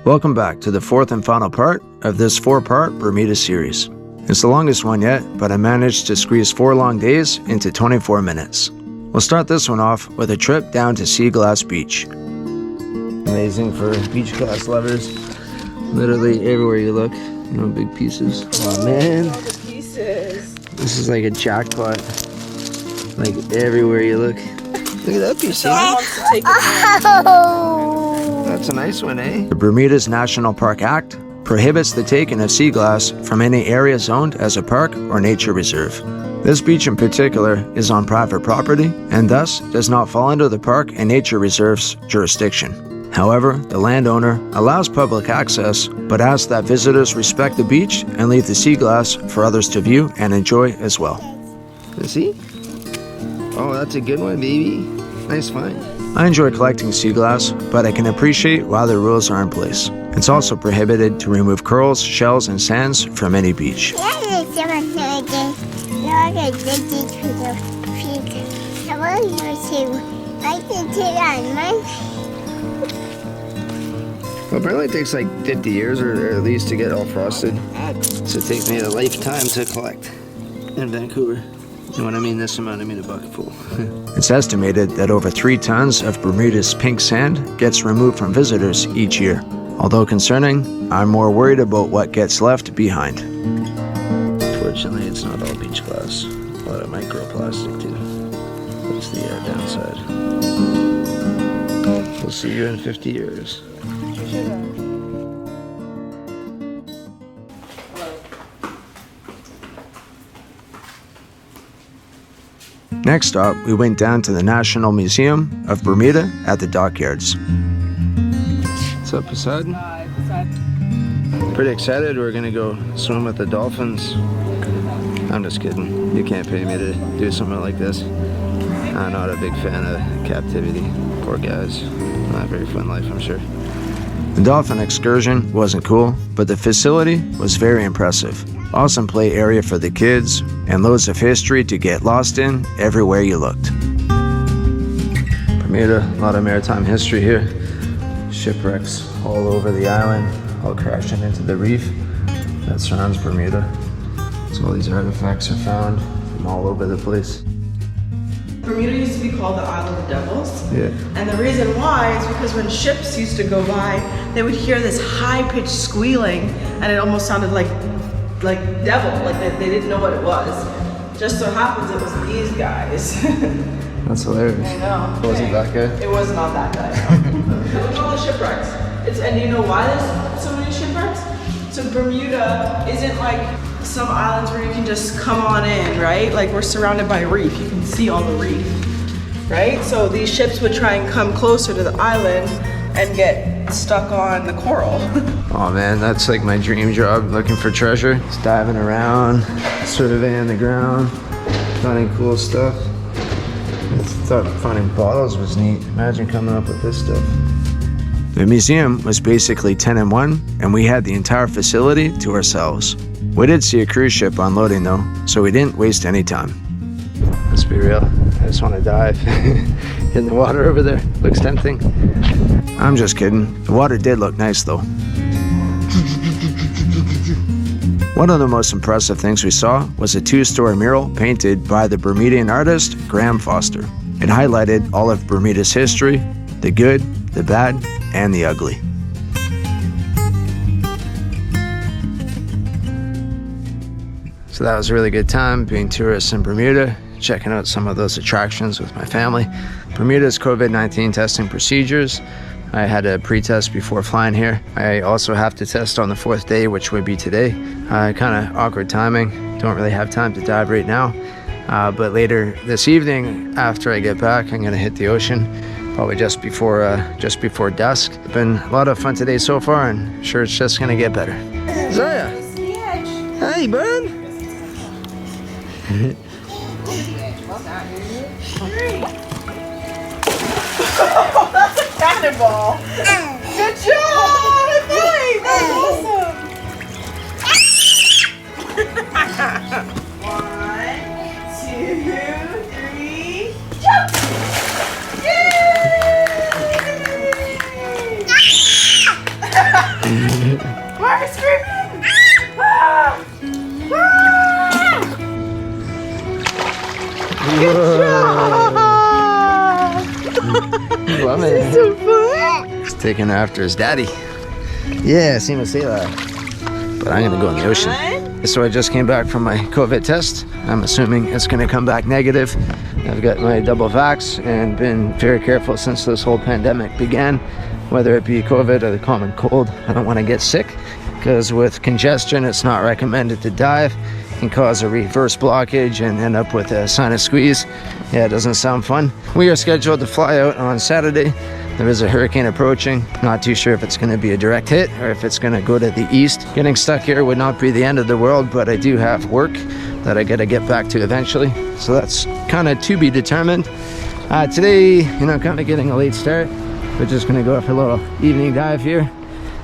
Welcome back to the fourth and final part of this 4-part Bermuda series. It's the longest one yet, but I managed to squeeze 4 long days into 24 minutes. We'll start this one off with a trip down to Sea Glass Beach. Amazing for beach glass lovers. Literally everywhere you look, big pieces. Oh man, all the pieces. This is like a jackpot. Like everywhere you look. Look at that piece. Someone wants to take it That's a nice one, eh? The Bermuda's National Park Act prohibits the taking of sea glass from any area zoned as a park or nature reserve. This beach in particular is on private property and thus does not fall under the park and nature reserve's jurisdiction. However, the landowner allows public access, but asks that visitors respect the beach and leave the sea glass for others to view and enjoy as well. See? Oh, that's a good one, baby. Nice find. I enjoy collecting sea glass, but I can appreciate why the rules are in place. It's also prohibited to remove corals, shells, and sands from any beach. Well, apparently it takes like 50 years or at least to get all frosted. So it takes me a lifetime to collect in Vancouver. And when I mean this amount, I mean a bucketful. It's estimated that over 3 tons of Bermuda's pink sand gets removed from visitors each year. Although concerning, I'm more worried about what gets left behind. Fortunately, it's not all beach glass. A lot of microplastic too. That's the downside. We'll see you in 50 years. Next up, we went down to the National Museum of Bermuda at the dockyards. What's up, Poseidon? Pretty excited. We're gonna go swim with the dolphins. I'm just kidding. You can't pay me to do something like this. I'm not a big fan of captivity. Poor guys. Not a very fun life, I'm sure. The dolphin excursion wasn't cool, but the facility was very impressive. Awesome play area for the kids, and loads of history to get lost in everywhere you looked. Bermuda, a lot of maritime history here. Shipwrecks all over the island, all crashing into the reef that surrounds Bermuda. So all these artifacts are found from all over the place. Bermuda used to be called the Isle of the Devils. Yeah. And the reason why is because when ships used to go by, they would hear this high-pitched squealing, and it almost sounded like devil, like they didn't know what it was. Just so happens it was these guys. That's hilarious. I know. It wasn't that guy? It was not that guy. Look at all the shipwrecks. And you know why there's so many shipwrecks? So Bermuda isn't like some islands where you can just come on in, right? Like we're surrounded by a reef. You can see all the reef, right? So these ships would try and come closer to the island and get stuck on the coral. Oh man, that's like my dream job, looking for treasure. Just diving around, surveying the ground, finding cool stuff. I thought finding bottles was neat. Imagine coming up with this stuff. The museum was basically 10 in 1, and we had the entire facility to ourselves. We did see a cruise ship unloading though, so we didn't waste any time. Let's be real, I just want to dive in the water over there. Looks tempting. I'm just kidding. The water did look nice though. One of the most impressive things we saw was a 2-story mural painted by the Bermudian artist Graham Foster. It highlighted all of Bermuda's history, the good, the bad, and the ugly. So that was a really good time being tourists in Bermuda, checking out some of those attractions with my family. Bermuda's COVID-19 testing procedures. I had a pre-test before flying here. I also have to test on the 4th day, which would be today. Kind of awkward timing. Don't really have time to dive right now. But later this evening, after I get back, I'm gonna hit the ocean, probably just before dusk. It's been a lot of fun today so far, and I'm sure it's just gonna get better. Zaya! Hey, bud! Oh, that's a cannonball! Good job! Hey, that's awesome! 1, 2, 3, jump! Yay! taking her after his daddy. Yeah, see me say that. But I'm gonna go in the ocean. So I just came back from my COVID test. I'm assuming it's gonna come back negative. I've got my double vax and been very careful since this whole pandemic began, whether it be COVID or the common cold. I don't want to get sick because with congestion, it's not recommended to dive. It can cause a reverse blockage and end up with a sinus squeeze. Yeah, it doesn't sound fun. We are scheduled to fly out on Saturday. There is a hurricane approaching. Not too sure if it's going to be a direct hit or if it's going to go to the east. Getting stuck here would not be the end of the world, but I do have work that I got to get back to eventually. So that's kind of to be determined. Today, you know, kind of getting a late start. We're just going to go for a little evening dive here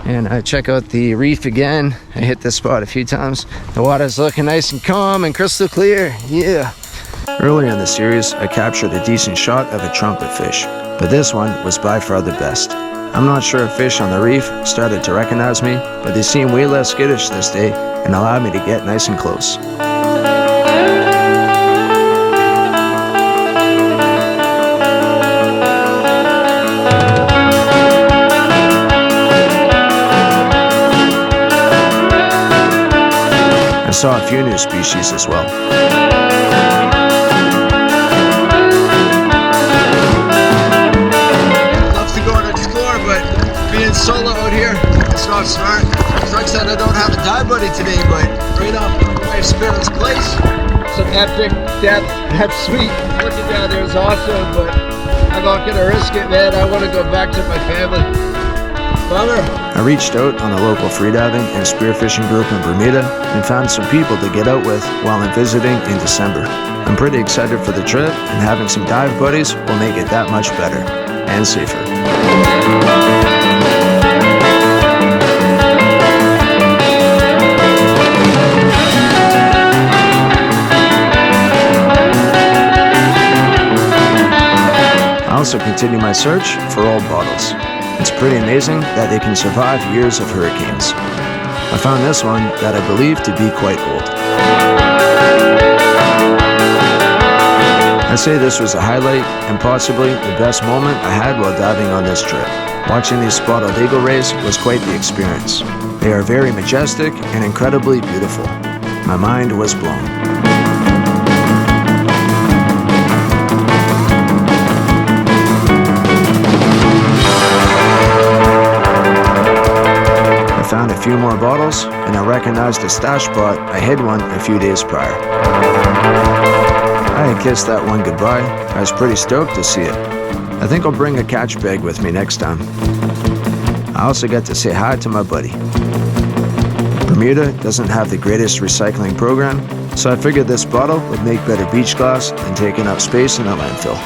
and check out the reef again. I hit this spot a few times. The water's looking nice and calm and crystal clear. Yeah. Earlier in the series, I captured a decent shot of a trumpet fish, but this one was by far the best. I'm not sure if fish on the reef started to recognize me, but they seemed way less skittish this day and allowed me to get nice and close. I saw a few new species as well. Love to go and explore, but being solo out here, it's not smart. Sucks that I don't have a dive buddy today, but right off my wife's parents' place, some epic depth. That's sweet. Looking down there is awesome, but I'm not gonna risk it, man. I want to go back to my family. Bummer. I reached out on a local freediving and spearfishing group in Bermuda and found some people to get out with while I'm visiting in December. I'm pretty excited for the trip, and having some dive buddies will make it that much better and safer. I also continue my search for old bottles. It's pretty amazing that they can survive years of hurricanes. I found this one that I believe to be quite old. I say this was a highlight and possibly the best moment I had while diving on this trip. Watching these spotted eagle rays was quite the experience. They are very majestic and incredibly beautiful. My mind was blown. Found a few more bottles, and I recognized a stash spot I hid one a few days prior. I had kissed that one goodbye. I was pretty stoked to see it. I think I'll bring a catch bag with me next time. I also got to say hi to my buddy. Bermuda doesn't have the greatest recycling program, so I figured this bottle would make better beach glass than taking up space in a landfill.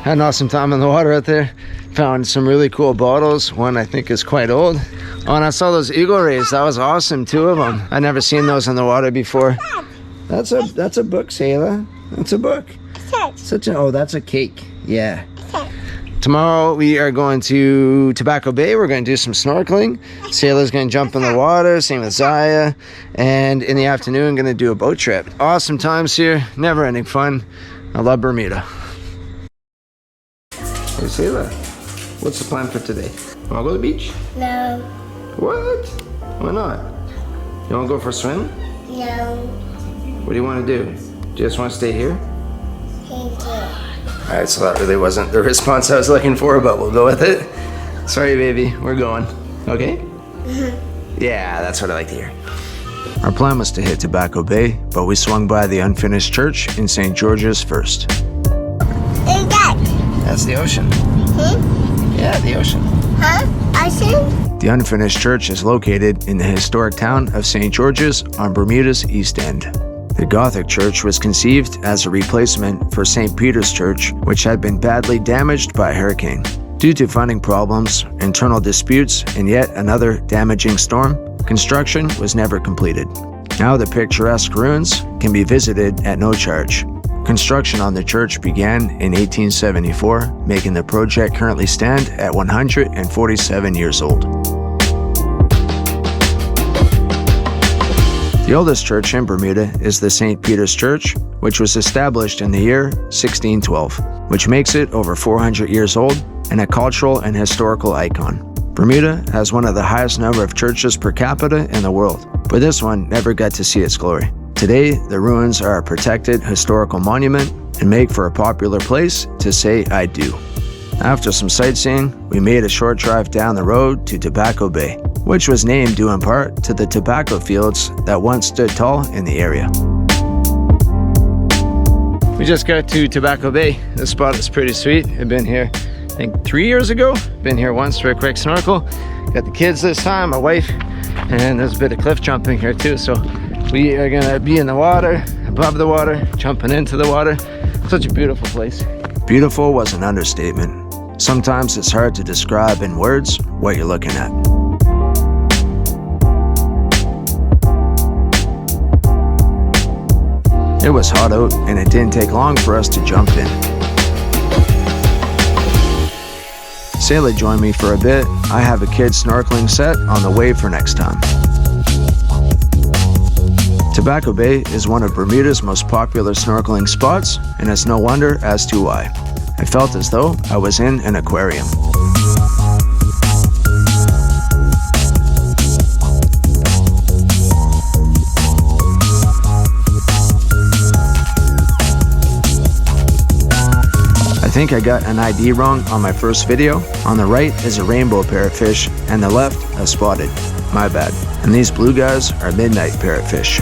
Had an awesome time in the water out there. Found some really cool bottles. One I think is quite old. Oh, and I saw those eagle rays. That was awesome. 2 of them. I'd never seen those in the water before. That's a book, Sailor. That's a book. Oh, that's a cake. Yeah. Tomorrow we are going to Tobacco Bay. We're going to do some snorkeling. Sailor's going to jump in the water. Same with Zaya. And in the afternoon, going to do a boat trip. Awesome times here. Never ending fun. I love Bermuda. Hey, Sailor. What's the plan for today? Wanna go to the beach? No. What? Why not? You wanna go for a swim? No. What do you wanna do? Do you just wanna stay here? Thank you. Alright, so that really wasn't the response I was looking for, but we'll go with it. Sorry, baby, we're going. Okay? Yeah, that's what I like to hear. Our plan was to hit Tobacco Bay, but we swung by the unfinished church in St. George's first. What's that? That's the ocean. Yeah, the ocean. Huh? Ocean? The unfinished church is located in the historic town of St. George's on Bermuda's East End. The Gothic church was conceived as a replacement for St. Peter's Church, which had been badly damaged by a hurricane. Due to funding problems, internal disputes, and yet another damaging storm, construction was never completed. Now the picturesque ruins can be visited at no charge. Construction on the church began in 1874, making the project currently stand at 147 years old. The oldest church in Bermuda is the St. Peter's Church, which was established in the year 1612, which makes it over 400 years old and a cultural and historical icon. Bermuda has one of the highest number of churches per capita in the world, but this one never got to see its glory. Today, the ruins are a protected historical monument and make for a popular place to say I do. After some sightseeing, we made a short drive down the road to Tobacco Bay, which was named due in part to the tobacco fields that once stood tall in the area. We just got to Tobacco Bay. This spot is pretty sweet. I've been here, I think 3 years ago. Been here once for a quick snorkel. Got the kids this time, my wife, and there's a bit of cliff jumping here too. So we are gonna be in the water, above the water, jumping into the water. Such a beautiful place. Beautiful was an understatement. Sometimes it's hard to describe in words what you're looking at. It was hot out, and it didn't take long for us to jump in. Sayla joined me for a bit. I have a kid's snorkeling set on the way for next time. Tobacco Bay is one of Bermuda's most popular snorkeling spots, and it's no wonder as to why. I felt as though I was in an aquarium. I think I got an ID wrong on my first video. On the right is a rainbow parrotfish, and the left a spotted. My bad. And these blue guys are midnight parrotfish.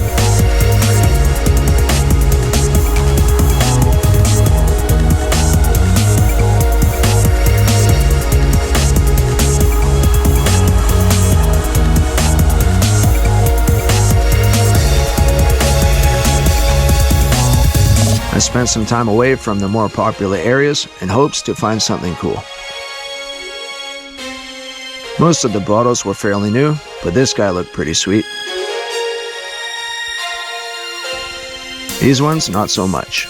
I spent some time away from the more popular areas in hopes to find something cool. Most of the bottles were fairly new, but this guy looked pretty sweet. These ones, not so much.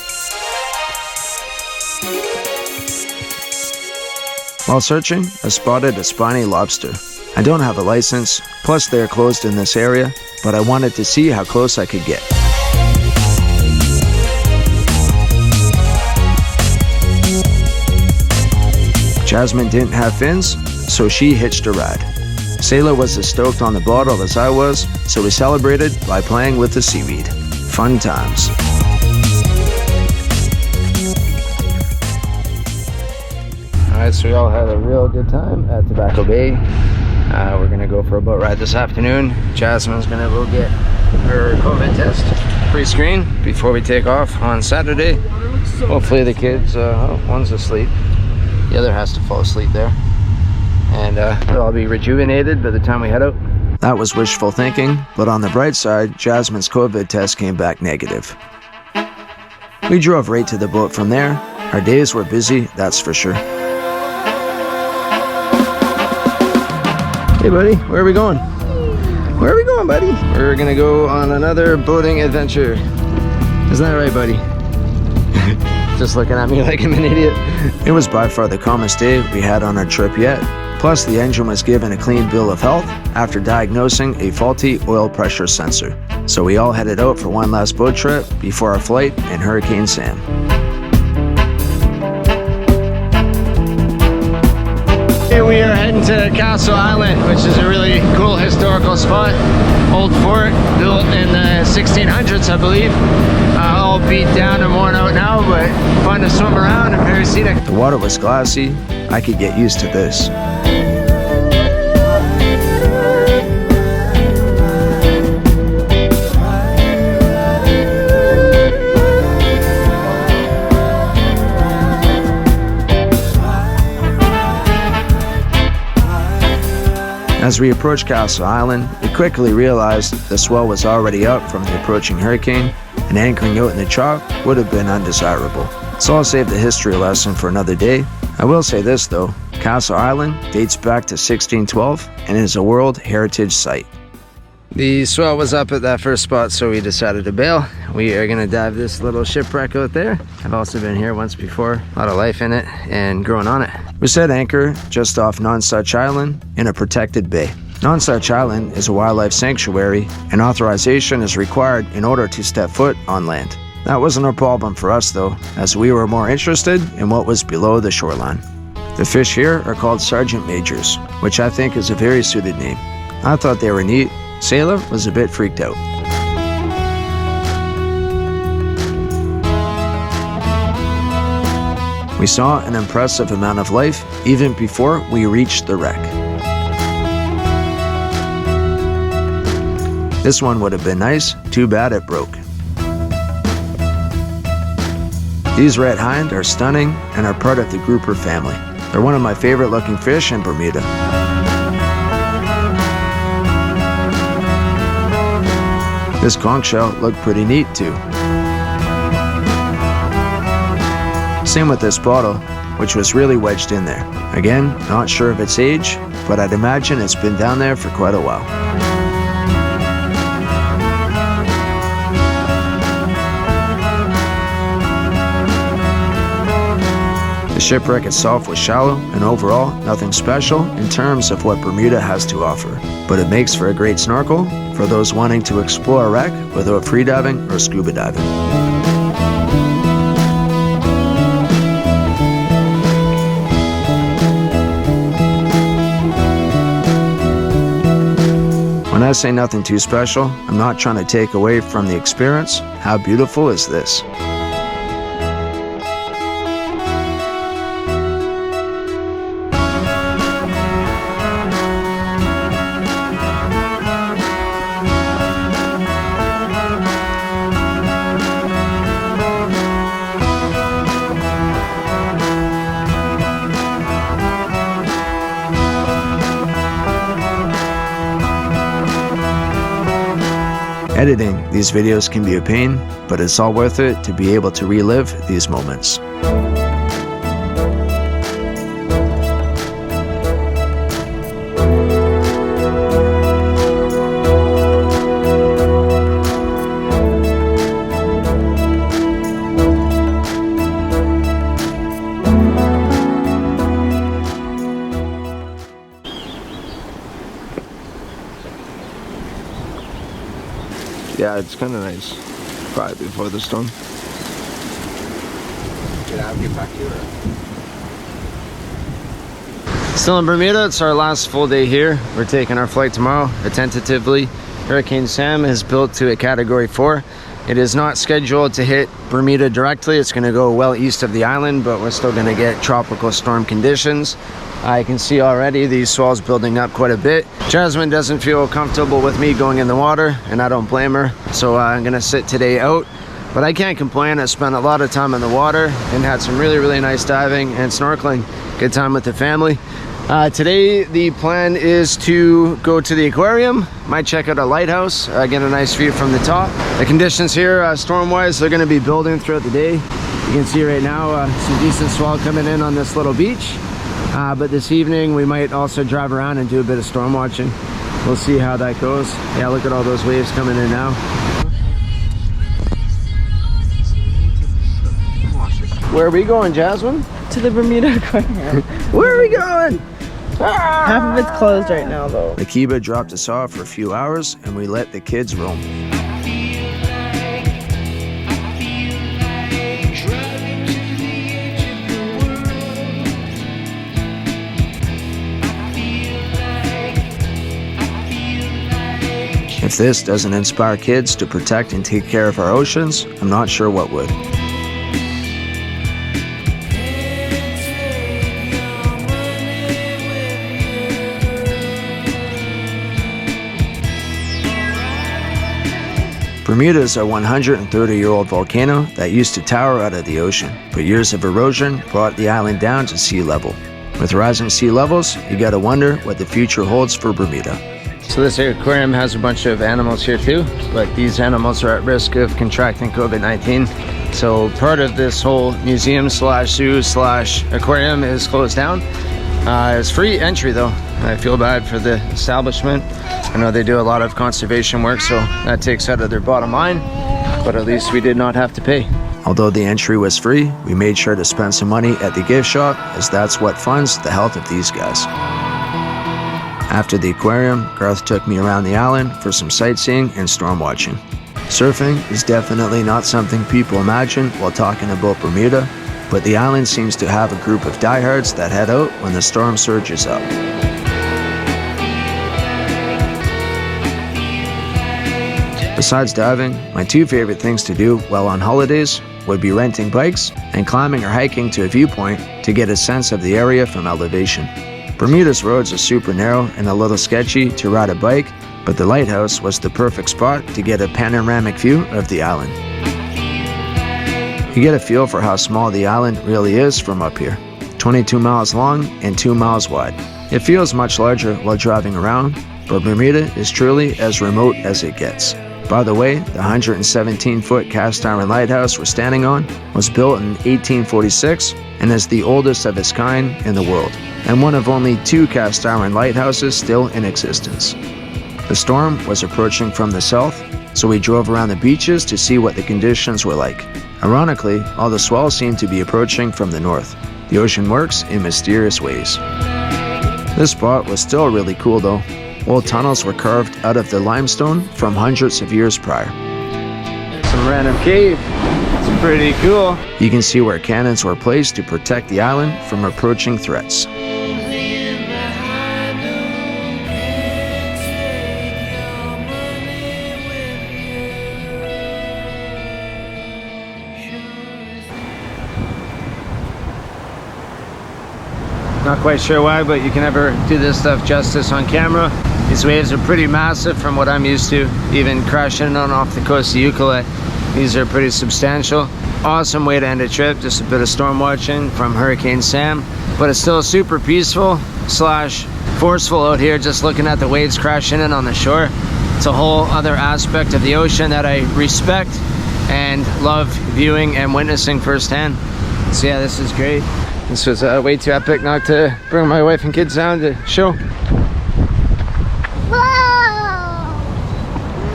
While searching, I spotted a spiny lobster. I don't have a license, plus they're closed in this area, but I wanted to see how close I could get. Jasmine didn't have fins, so she hitched a ride. Sayla was as stoked on the bottle as I was, so we celebrated by playing with the seaweed. Fun times. Alright, so we all had a real good time at Tobacco Bay. We're gonna go for a boat ride this afternoon. Jasmine's gonna go get her COVID test pre-screen before we take off on Saturday. Hopefully the kids, one's asleep. The other has to fall asleep there. And they'll all be rejuvenated by the time we head out. That was wishful thinking, but on the bright side, Jasmine's COVID test came back negative. We drove right to the boat from there. Our days were busy, that's for sure. Hey buddy, where are we going? Where are we going, buddy? We're gonna go on another boating adventure. Isn't that right, buddy? Just looking at me like I'm an idiot. It was by far the calmest day we had on our trip yet. Plus, the engine was given a clean bill of health after diagnosing a faulty oil pressure sensor. So we all headed out for one last boat trip before our flight in Hurricane Sam. Here we are heading to Castle Island, which is a really cool historical spot. Old fort built in the 1600s, I believe. All beat down and worn out now, but fun to swim around and very scenic. The water was glassy. I could get used to this. As we approached Castle Island, we quickly realized the swell was already up from the approaching hurricane, and anchoring out in the chalk would have been undesirable. So I'll save the history lesson for another day. I will say this though, Castle Island dates back to 1612 and is a World Heritage Site. The swell was up at that first spot, so we decided to bail. We are gonna dive this little shipwreck out there. I've also been here once before, a lot of life in it and growing on it. We set anchor just off Nonsuch Island in a protected bay. Nonsuch Island is a wildlife sanctuary and authorization is required in order to step foot on land. That wasn't a problem for us though, as we were more interested in what was below the shoreline. The fish here are called sergeant majors, which I think is a very suited name. I thought they were neat. Sailor was a bit freaked out. We saw an impressive amount of life even before we reached the wreck. This one would have been nice, too bad it broke. These red hind are stunning and are part of the grouper family. They're one of my favorite looking fish in Bermuda. This conch shell looked pretty neat too. Same with this bottle, which was really wedged in there. Again, not sure of its age, but I'd imagine it's been down there for quite a while. The shipwreck itself was shallow and overall nothing special in terms of what Bermuda has to offer, but it makes for a great snorkel for those wanting to explore a wreck without freediving or scuba diving. When I say nothing too special, I'm not trying to take away from the experience. How beautiful is this? Editing these videos can be a pain, but it's all worth it to be able to relive these moments. Yeah, it's kind of nice. Right before the storm. Get back here. Still in Bermuda, it's our last full day here. We're taking our flight tomorrow, tentatively. Hurricane Sam is built to a Category 4. It is not scheduled to hit Bermuda directly. It's going to go well east of the island, but we're still going to get tropical storm conditions. I can see already these swells building up quite a bit. Jasmine doesn't feel comfortable with me going in the water, and I don't blame her. So I'm gonna sit today out, but I can't complain. I spent a lot of time in the water and had some really nice diving and snorkeling. Good time with the family. Today the plan is to go to the aquarium, might check out a lighthouse, get a nice view from the top. The conditions here, storm-wise, they're gonna be building throughout the day. You can see right now some decent swell coming in on this little beach. But this evening we might also drive around and do a bit of storm watching. We'll see how that goes. Yeah, look at all those waves coming in now. Where are we going, Jasmine? To the Bermuda Aquarium. Where are we going? Half of it's closed right now though. Akiba dropped us off for a few hours and we let the kids roam. If this doesn't inspire kids to protect and take care of our oceans, I'm not sure what would. Bermuda is a 130-year-old volcano that used to tower out of the ocean, but years of erosion brought the island down to sea level. With rising sea levels, you gotta wonder what the future holds for Bermuda. So this aquarium has a bunch of animals here too, but these animals are at risk of contracting COVID-19. So part of this whole museum slash zoo slash aquarium is closed down. It's free entry though. I feel bad for the establishment. I know they do a lot of conservation work, so that takes out of their bottom line, but at least we did not have to pay. Although the entry was free, we made sure to spend some money at the gift shop, as that's what funds the health of these guys. After the aquarium, Garth took me around the island for some sightseeing and storm watching. Surfing is definitely not something people imagine while talking about Bermuda, but the island seems to have a group of diehards that head out when the storm surges up. Besides diving, my two favorite things to do while on holidays would be renting bikes and climbing or hiking to a viewpoint to get a sense of the area from elevation. Bermuda's roads are super narrow and a little sketchy to ride a bike, but the Lighthouse was the perfect spot to get a panoramic view of the island. You get a feel for how small the island really is from up here. 22 miles long and 2 miles wide. It feels much larger while driving around, but Bermuda is truly as remote as it gets. By the way, the 117-foot cast iron lighthouse we're standing on was built in 1846 and is the oldest of its kind in the world, and one of only 2 cast iron lighthouses still in existence. The storm was approaching from the south, so we drove around the beaches to see what the conditions were like. Ironically, all the swells seemed to be approaching from the north. The ocean works in mysterious ways. This spot was still really cool though. Old tunnels were carved out of the limestone from hundreds of years prior. Some random cave. It's pretty cool. You can see where cannons were placed to protect the island from approaching threats. Not quite sure why, but you can never do this stuff justice on camera. These waves are pretty massive from what I'm used to, even crashing in on off the coast of Eucalypt. These are pretty substantial. Awesome way to end a trip, just a bit of storm watching from Hurricane Sam, but it's still super peaceful / forceful out here, just looking at the waves crashing in on the shore. It's a whole other aspect of the ocean that I respect and love viewing and witnessing firsthand. So yeah, this is great. This was way too epic not to bring my wife and kids down to show. Whoa!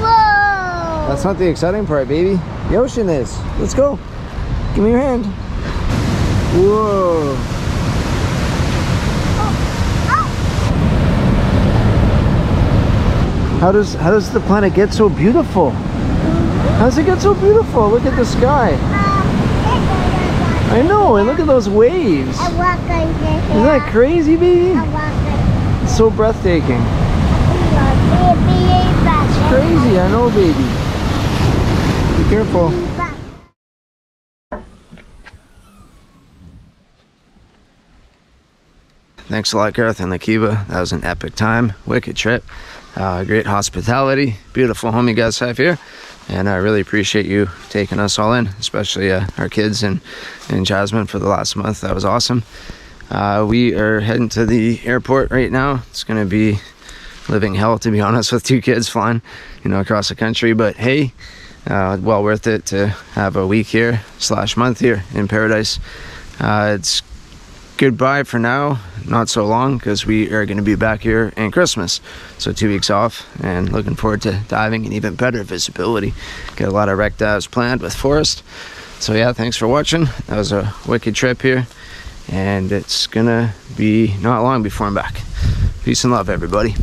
Whoa! That's not the exciting part, baby. The ocean is. Let's go. Give me your hand. Whoa. How does the planet get so beautiful? How does it get so beautiful? Look at the sky. I know, and look at those waves. Isn't that crazy, baby? It's so breathtaking. It's crazy, I know, baby. Be careful. Thanks a lot, Gareth and Lakiba. That was an epic time. Wicked trip. Great hospitality. Beautiful home you guys have here. And I really appreciate you taking us all in, especially our kids and Jasmine for the last month. That was awesome. We are heading to the airport right now. It's going to be living hell, to be honest, with 2 kids flying, across the country. But hey, well worth it to have a week here / month here in paradise. It's goodbye for now, not so long, because we are going to be back here in Christmas, so 2 weeks off, and looking forward to diving and even better visibility. Got a lot of wreck dives planned with Forrest. So yeah, thanks for watching. That was a wicked trip here, and it's gonna be not long before I'm back. Peace and love, everybody.